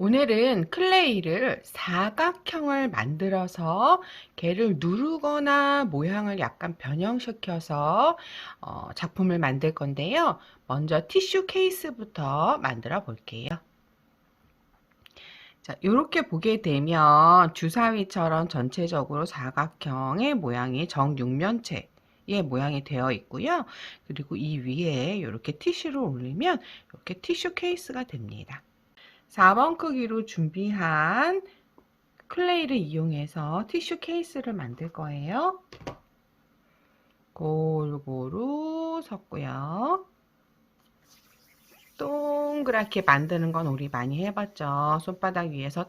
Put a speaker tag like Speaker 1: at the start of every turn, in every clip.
Speaker 1: 오늘은 클레이를 사각형을 만들어서 걔를 누르거나 모양을 약간 변형시켜서 작품을 만들 건데요. 먼저 티슈 케이스부터 만들어 볼게요. 자, 이렇게 보게 되면 주사위처럼 전체적으로 사각형의 모양이 정육면체의 모양이 되어 있고요. 그리고 이 위에 이렇게 티슈를 올리면 이렇게 티슈 케이스가 됩니다. 4번 크기로 준비한 클레이를 이용해서 티슈 케이스를 만들 거예요. 골고루 섞고요. 동그랗게 만드는 건 우리 많이 해봤죠. 손바닥 위에서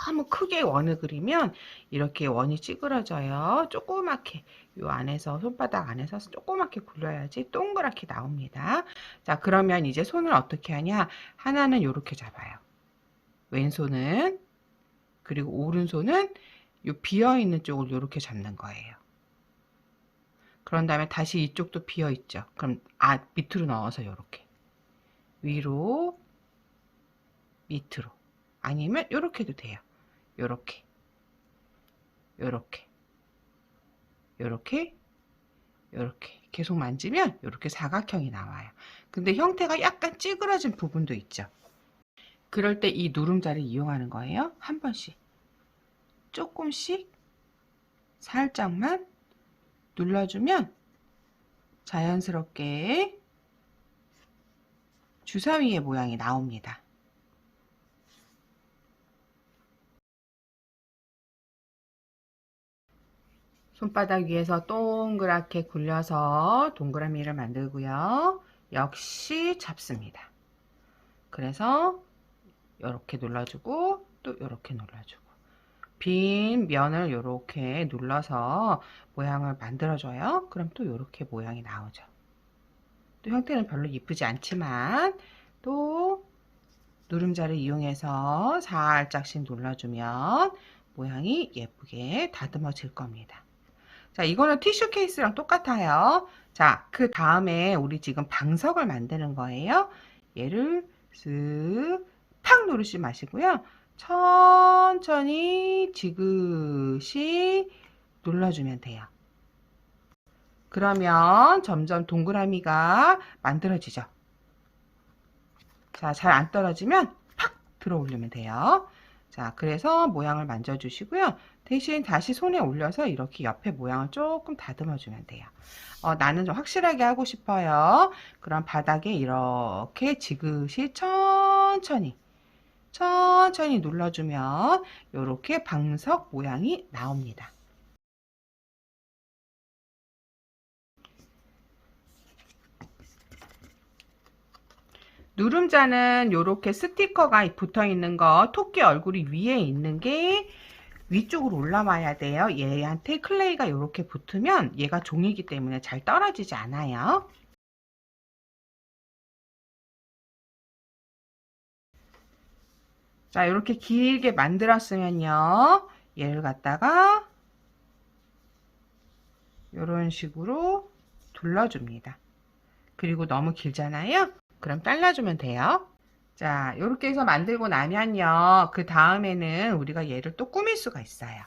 Speaker 1: 너무 크게 원을 그리면 이렇게 원이 찌그러져요. 조그맣게 이 안에서 손바닥 안에서 조그맣게 굴려야지 동그랗게 나옵니다. 자, 그러면 이제 손을 어떻게 하냐? 하나는 이렇게 잡아요. 왼손은, 그리고 오른손은 이 비어있는 쪽을 이렇게 잡는 거예요. 그런 다음에 다시 이쪽도 비어있죠. 그럼 밑으로 넣어서 이렇게 위로, 밑으로, 아니면 이렇게 해도 돼요. 이렇게, 이렇게, 이렇게, 이렇게 계속 만지면 이렇게 사각형이 나와요. 근데 형태가 약간 찌그러진 부분도 있죠. 그럴 때 이 누름자를 이용하는 거예요. 한 번씩 조금씩 살짝만 눌러주면 자연스럽게 주사위의 모양이 나옵니다. 손바닥 위에서 동그랗게 굴려서 동그라미를 만들고요. 역시 잡습니다. 그래서 이렇게 눌러주고 또 이렇게 눌러주고 빈 면을 이렇게 눌러서 모양을 만들어줘요. 그럼 또 이렇게 모양이 나오죠. 또 형태는 별로 이쁘지 않지만 또 누름자를 이용해서 살짝씩 눌러주면 모양이 예쁘게 다듬어질 겁니다. 자, 이거는 티슈 케이스랑 똑같아요. 자, 그 다음에 우리 지금 방석을 만드는 거예요. 얘를 쓱 팍 누르지 마시고요. 천천히 지그시 눌러주면 돼요. 그러면 점점 동그라미가 만들어지죠. 자, 잘 안 떨어지면 팍 들어 올리면 돼요. 자, 그래서 모양을 만져주시고요. 대신 다시 손에 올려서 이렇게 옆에 모양을 조금 다듬어 주면 돼요. 나는 좀 확실하게 하고 싶어요. 그럼 바닥에 이렇게 지그시 천천히 눌러주면 이렇게 방석 모양이 나옵니다. 누름자는 이렇게 스티커가 붙어 있는 거, 토끼 얼굴이 위에 있는 게 위쪽으로 올라와야 돼요. 얘한테 클레이가 이렇게 붙으면 얘가 종이기 때문에 잘 떨어지지 않아요. 자, 이렇게 길게 만들었으면요. 얘를 갖다가 이런 식으로 둘러줍니다. 그리고 너무 길잖아요. 그럼 잘라주면 돼요. 자, 이렇게 해서 만들고 나면요. 그 다음에는 우리가 얘를 또 꾸밀 수가 있어요.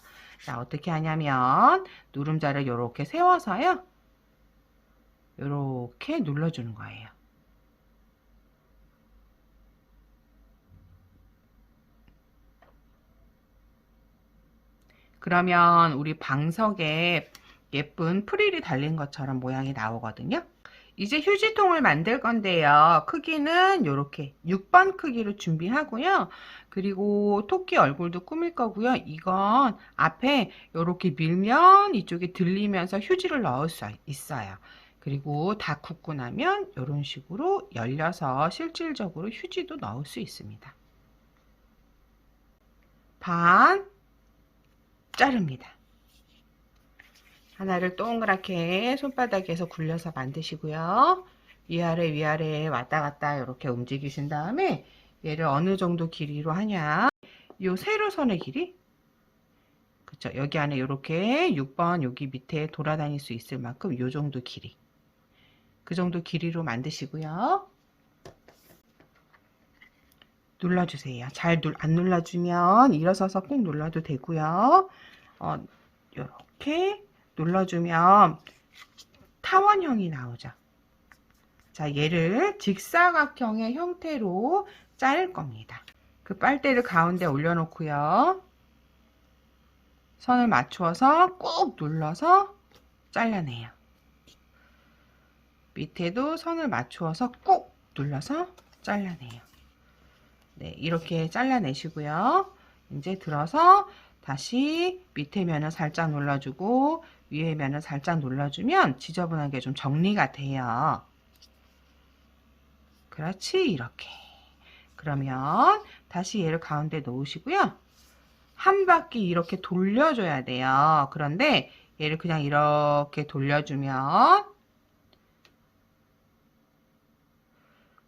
Speaker 1: 자, 어떻게 하냐면 누름자를 이렇게 세워서요. 이렇게 눌러주는 거예요. 그러면 우리 방석에 예쁜 프릴이 달린 것처럼 모양이 나오거든요. 이제 휴지통을 만들 건데요. 크기는 이렇게 6번 크기로 준비하고요. 그리고 토끼 얼굴도 꾸밀 거고요. 이건 앞에 이렇게 밀면 이쪽에 들리면서 휴지를 넣을 수 있어요. 그리고 다 굽고 나면 이런 식으로 열려서 실질적으로 휴지도 넣을 수 있습니다. 반 자릅니다. 하나를 동그랗게 손바닥에서 굴려서 만드시고요. 위아래 왔다 갔다 이렇게 움직이신 다음에 얘를 어느 정도 길이로 하냐. 요 세로선의 길이. 그쵸. 여기 안에 이렇게 6번 여기 밑에 돌아다닐 수 있을 만큼 요 정도 길이. 그 정도 길이로 만드시고요. 눌러주세요. 안 눌러주면 일어서서 꾹 눌러도 되고요. 이렇게 눌러주면 타원형이 나오죠. 자, 얘를 직사각형의 형태로 자를 겁니다. 그 빨대를 가운데 올려놓고요. 선을 맞추어서 꾹 눌러서 잘라내요. 밑에도 선을 맞추어서 꾹 눌러서 잘라내요. 네, 이렇게 잘라내시고요. 이제 들어서 다시 밑에 면을 살짝 눌러주고 위에 면을 살짝 눌러주면 지저분하게 좀 정리가 돼요. 그렇지, 이렇게. 그러면 다시 얘를 가운데 놓으시고요. 한 바퀴 이렇게 돌려줘야 돼요. 그런데 얘를 그냥 이렇게 돌려주면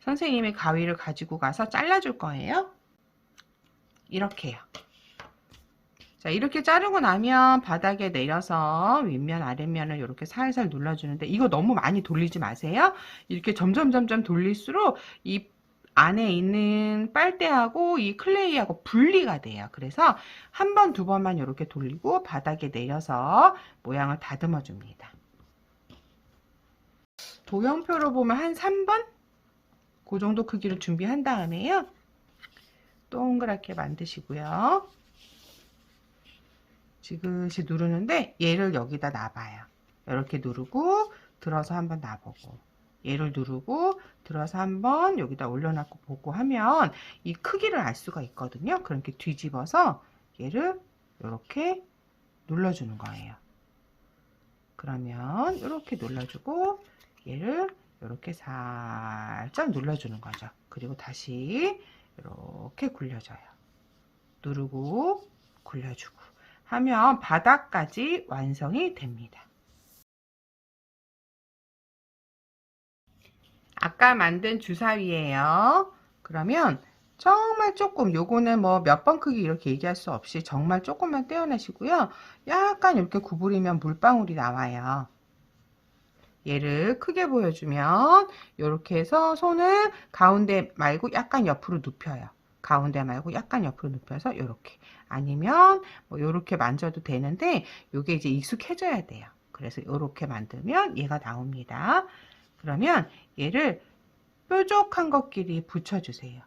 Speaker 1: 선생님이 가위를 가지고 가서 잘라줄 거예요. 이렇게요. 자, 이렇게 자르고 나면 바닥에 내려서 윗면 아랫면을 이렇게 살살 눌러주는데 이거 너무 많이 돌리지 마세요. 이렇게 점점 돌릴수록 이 안에 있는 빨대하고 이 클레이하고 분리가 돼요. 그래서 한 번, 두 번만 이렇게 돌리고 바닥에 내려서 모양을 다듬어 줍니다. 도형표로 보면 한 3번? 그 정도 크기를 준비한 다음에요. 동그랗게 만드시고요. 지그시 누르는데 얘를 여기다 놔봐요. 이렇게 누르고 들어서 한번 놔보고 얘를 누르고 들어서 한번 여기다 올려놓고 보고 하면 이 크기를 알 수가 있거든요. 그렇게 뒤집어서 얘를 이렇게 눌러주는 거예요. 그러면 이렇게 눌러주고 얘를 이렇게 살짝 눌러주는 거죠. 그리고 다시 이렇게 굴려줘요. 누르고 굴려주고 하면 바닥까지 완성이 됩니다. 아까 만든 주사위예요. 그러면 정말 조금, 요거는 뭐 몇 번 크기 이렇게 얘기할 수 없이 정말 조금만 떼어내시고요. 약간 이렇게 구부리면 물방울이 나와요. 얘를 크게 보여주면 이렇게 해서 손을 가운데 말고 약간 옆으로 눕혀요. 가운데 말고 약간 옆으로 눕혀서 이렇게, 아니면 뭐 이렇게 만져도 되는데 이게 이제 익숙해져야 돼요. 그래서 이렇게 만들면 얘가 나옵니다. 그러면 얘를 뾰족한 것끼리 붙여주세요.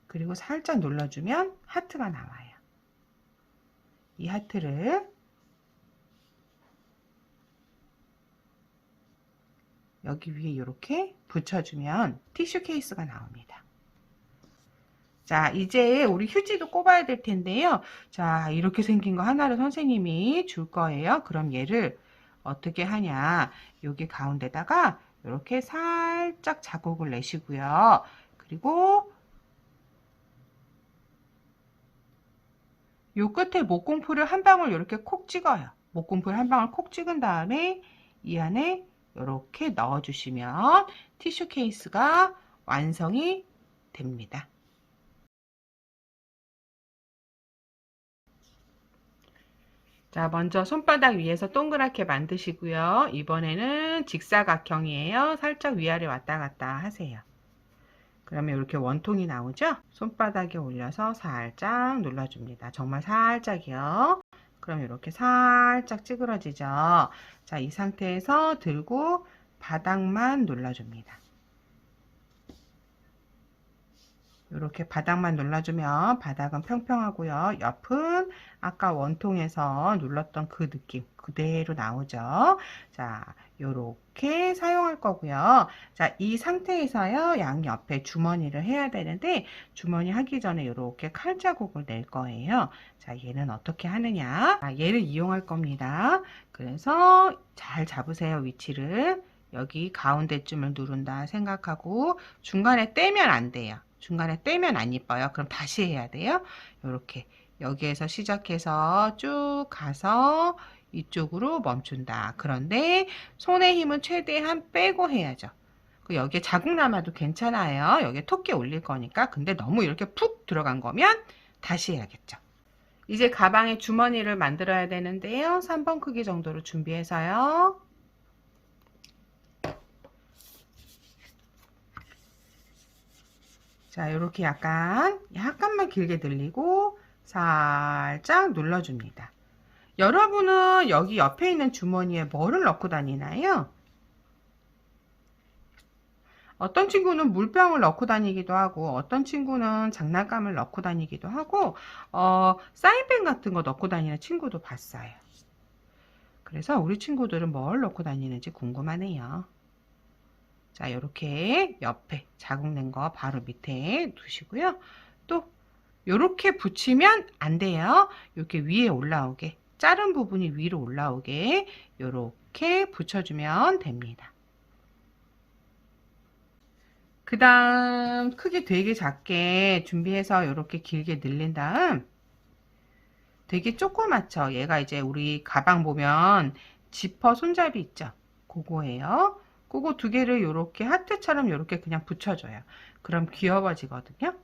Speaker 1: 그리고 살짝 눌러주면 하트가 나와요. 이 하트를 여기 위에 이렇게 붙여주면 티슈 케이스가 나옵니다. 자, 이제 우리 휴지도 꼽아야 될 텐데요. 자, 이렇게 생긴 거 하나를 선생님이 줄 거예요. 그럼 얘를 어떻게 하냐. 여기 가운데다가 이렇게 살짝 자국을 내시고요. 그리고 요 끝에 목공풀을 한 방울 이렇게 콕 찍어요. 목공풀 한 방울 콕 찍은 다음에 이 안에 이렇게 넣어주시면 티슈 케이스가 완성이 됩니다. 자, 먼저 손바닥 위에서 동그랗게 만드시고요. 이번에는 직사각형이에요. 살짝 위아래 왔다 갔다 하세요. 그러면 이렇게 원통이 나오죠? 손바닥에 올려서 살짝 눌러줍니다. 정말 살짝이요. 그럼 이렇게 살짝 찌그러지죠? 자, 이 상태에서 들고 바닥만 눌러줍니다. 이렇게 바닥만 눌러주면 바닥은 평평하고요. 옆은 아까 원통에서 눌렀던 그 느낌 그대로 나오죠. 자, 이렇게 사용할 거고요. 자, 이 상태에서요. 양옆에 주머니를 해야 되는데 주머니 하기 전에 이렇게 칼자국을 낼 거예요. 자, 얘는 어떻게 하느냐. 자, 얘를 이용할 겁니다. 그래서 잘 잡으세요. 위치를. 여기 가운데쯤을 누른다 생각하고 중간에 떼면 안 돼요. 중간에 떼면 안 이뻐요. 그럼 다시 해야 돼요. 이렇게 여기에서 시작해서 쭉 가서 이쪽으로 멈춘다. 그런데 손의 힘은 최대한 빼고 해야죠. 여기에 자국 남아도 괜찮아요. 여기에 토끼 올릴 거니까. 근데 너무 이렇게 푹 들어간 거면 다시 해야겠죠. 이제 가방에 주머니를 만들어야 되는데요. 3번 크기 정도로 준비해서요. 자, 이렇게 약간만 길게 늘리고 살짝 눌러줍니다. 여러분은 여기 옆에 있는 주머니에 뭐를 넣고 다니나요? 어떤 친구는 물병을 넣고 다니기도 하고, 어떤 친구는 장난감을 넣고 다니기도 하고, 사인펜 같은 거 넣고 다니는 친구도 봤어요. 그래서 우리 친구들은 뭘 넣고 다니는지 궁금하네요. 자, 이렇게 옆에 자국 낸 거 바로 밑에 두시고요. 또 이렇게 붙이면 안 돼요. 이렇게 위에 올라오게, 자른 부분이 위로 올라오게 이렇게 붙여주면 됩니다. 그 다음 크기 되게 작게 준비해서 이렇게 길게 늘린 다음 되게 조그맣죠. 얘가 이제 우리 가방 보면 지퍼 손잡이 있죠. 그거예요. 그거 두 개를 이렇게 하트처럼 이렇게 그냥 붙여줘요. 그럼 귀여워지거든요.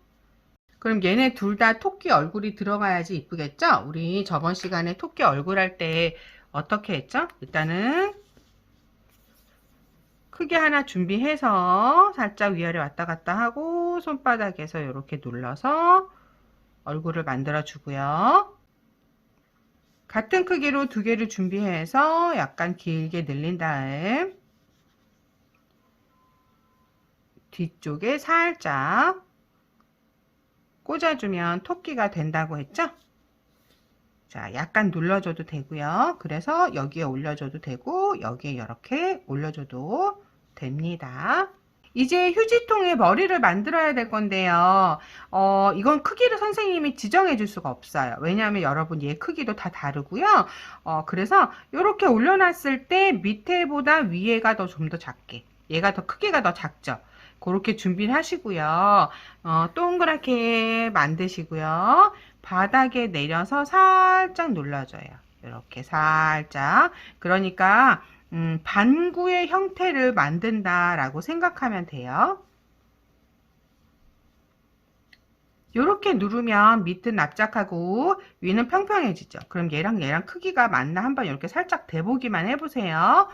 Speaker 1: 그럼 얘네 둘 다 토끼 얼굴이 들어가야지 이쁘겠죠? 우리 저번 시간에 토끼 얼굴 할 때 어떻게 했죠? 일단은 크게 하나 준비해서 살짝 위아래 왔다 갔다 하고 손바닥에서 이렇게 눌러서 얼굴을 만들어 주고요. 같은 크기로 두 개를 준비해서 약간 길게 늘린 다음 뒤쪽에 살짝 꽂아주면 토끼가 된다고 했죠? 자, 약간 눌러줘도 되고요. 그래서 여기에 올려줘도 되고 여기에 이렇게 올려줘도 됩니다. 이제 휴지통에 머리를 만들어야 될 건데요. 이건 크기를 선생님이 지정해 줄 수가 없어요. 왜냐하면 여러분 얘 크기도 다 다르고요. 그래서 이렇게 올려놨을 때 밑에보다 위에가 좀 더 작게, 얘가 더 크기가 더 작죠. 그렇게 준비를 하시고요. 동그랗게 만드시고요. 바닥에 내려서 살짝 눌러줘요. 이렇게 살짝. 그러니까 반구의 형태를 만든다라고 생각하면 돼요. 이렇게 누르면 밑은 납작하고 위는 평평해지죠. 그럼 얘랑 크기가 맞나 한번 이렇게 살짝 대보기만 해보세요.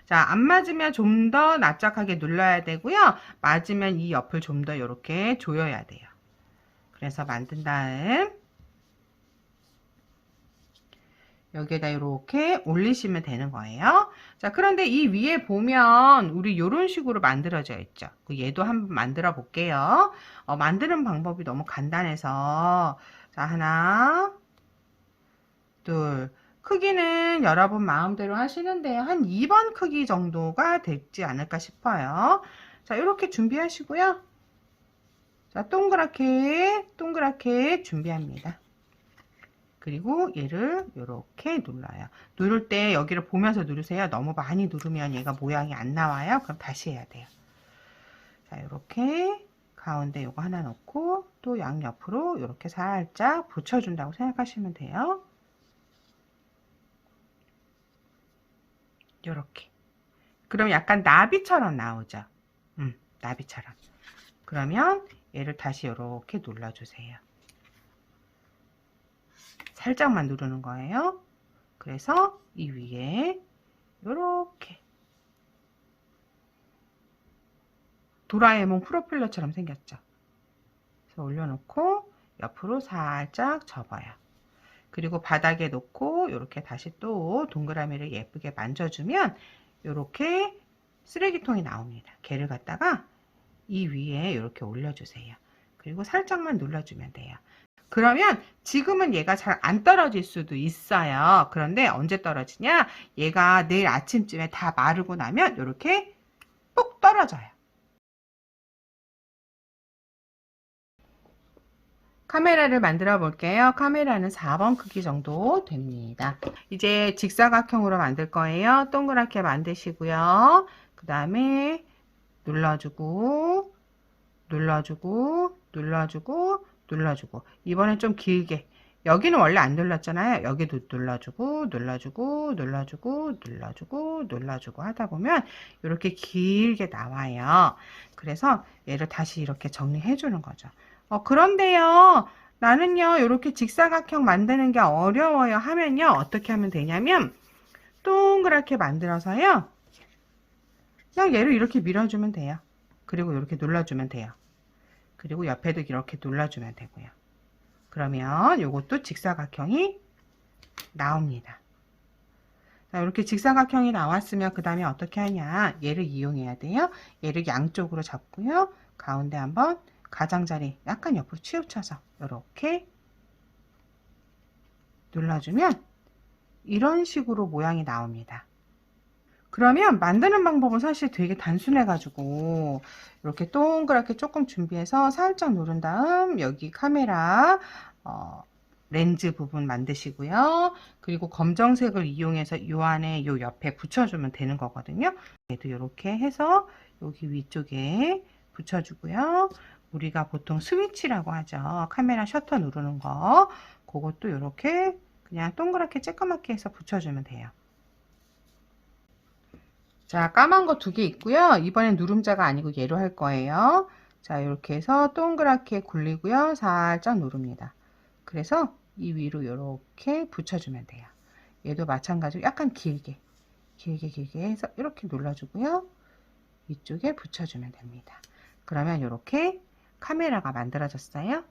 Speaker 1: 자, 안 맞으면 좀 더 납작하게 눌러야 되고요. 맞으면 이 옆을 좀 더 이렇게 조여야 돼요. 그래서 만든 다음 여기에다 이렇게 올리시면 되는 거예요. 자, 그런데 이 위에 보면 우리 이런 식으로 만들어져 있죠. 얘도 한번 만들어 볼게요. 만드는 방법이 너무 간단해서 자, 하나, 둘. 크기는 여러분 마음대로 하시는데 한 2번 크기 정도가 되지 않을까 싶어요. 자, 이렇게 준비하시고요. 자, 동그랗게 준비합니다. 그리고 얘를 이렇게 눌러요. 누를 때 여기를 보면서 누르세요. 너무 많이 누르면 얘가 모양이 안 나와요. 그럼 다시 해야 돼요. 자, 이렇게 가운데 요거 하나 넣고 또 양옆으로 이렇게 살짝 붙여준다고 생각하시면 돼요. 이렇게. 그럼 약간 나비처럼 나오죠. 나비처럼. 그러면 얘를 다시 이렇게 눌러주세요. 살짝만 누르는 거예요. 그래서 이 위에 이렇게 도라에몽 프로펠러처럼 생겼죠. 그래서 올려놓고 옆으로 살짝 접어요. 그리고 바닥에 놓고 이렇게 다시 또 동그라미를 예쁘게 만져주면 이렇게 쓰레기통이 나옵니다. 걔를 갖다가 이 위에 이렇게 올려주세요. 그리고 살짝만 눌러주면 돼요. 그러면 지금은 얘가 잘 안 떨어질 수도 있어요. 그런데 언제 떨어지냐? 얘가 내일 아침쯤에 다 마르고 나면 이렇게 ปุ๊ 떨어져요. 카메라를 만들어 볼게요. 카메라는 4번 크기 정도 됩니다. 이제 직사각형으로 만들 거예요. 동그랗게 만드시고요. 그 다음에 눌러주고 눌러주고 눌러주고 눌러주고 이번엔 좀 길게 여기는 원래 안 눌렀잖아요. 여기도 눌러주고 눌러주고 눌러주고 눌러주고 눌러주고 하다 보면 이렇게 길게 나와요. 그래서 얘를 다시 이렇게 정리해 주는 거죠. 그런데요 나는요 이렇게 직사각형 만드는 게 어려워요 하면요 어떻게 하면 되냐면 동그랗게 만들어서요 그냥 얘를 이렇게 밀어주면 돼요. 그리고 이렇게 눌러주면 돼요. 그리고 옆에도 이렇게 눌러주면 되고요. 그러면 요것도 직사각형이 나옵니다. 자, 이렇게 직사각형이 나왔으면 그 다음에 어떻게 하냐, 얘를 이용해야 돼요. 얘를 양쪽으로 잡고요. 가운데 한번 가장자리 약간 옆으로 치우쳐서 이렇게 눌러주면 이런 식으로 모양이 나옵니다. 그러면 만드는 방법은 사실 되게 단순해 가지고 이렇게 동그랗게 조금 준비해서 살짝 누른 다음 여기 카메라 렌즈 부분 만드시고요. 그리고 검정색을 이용해서 이 안에 요 옆에 붙여주면 되는 거거든요. 얘도 이렇게 해서 여기 위쪽에 붙여주고요. 우리가 보통 스위치라고 하죠. 카메라 셔터 누르는 거. 그것도 이렇게 그냥 동그랗게 쬐끄맣게 해서 붙여주면 돼요. 자, 까만 거 2개 있고요. 이번엔 누름자가 아니고 얘로 할 거예요. 자, 이렇게 해서 동그랗게 굴리고요. 살짝 누릅니다. 그래서 이 위로 이렇게 붙여주면 돼요. 얘도 마찬가지로 약간 길게 해서 이렇게 눌러주고요. 이쪽에 붙여주면 됩니다. 그러면 이렇게 카메라가 만들어졌어요.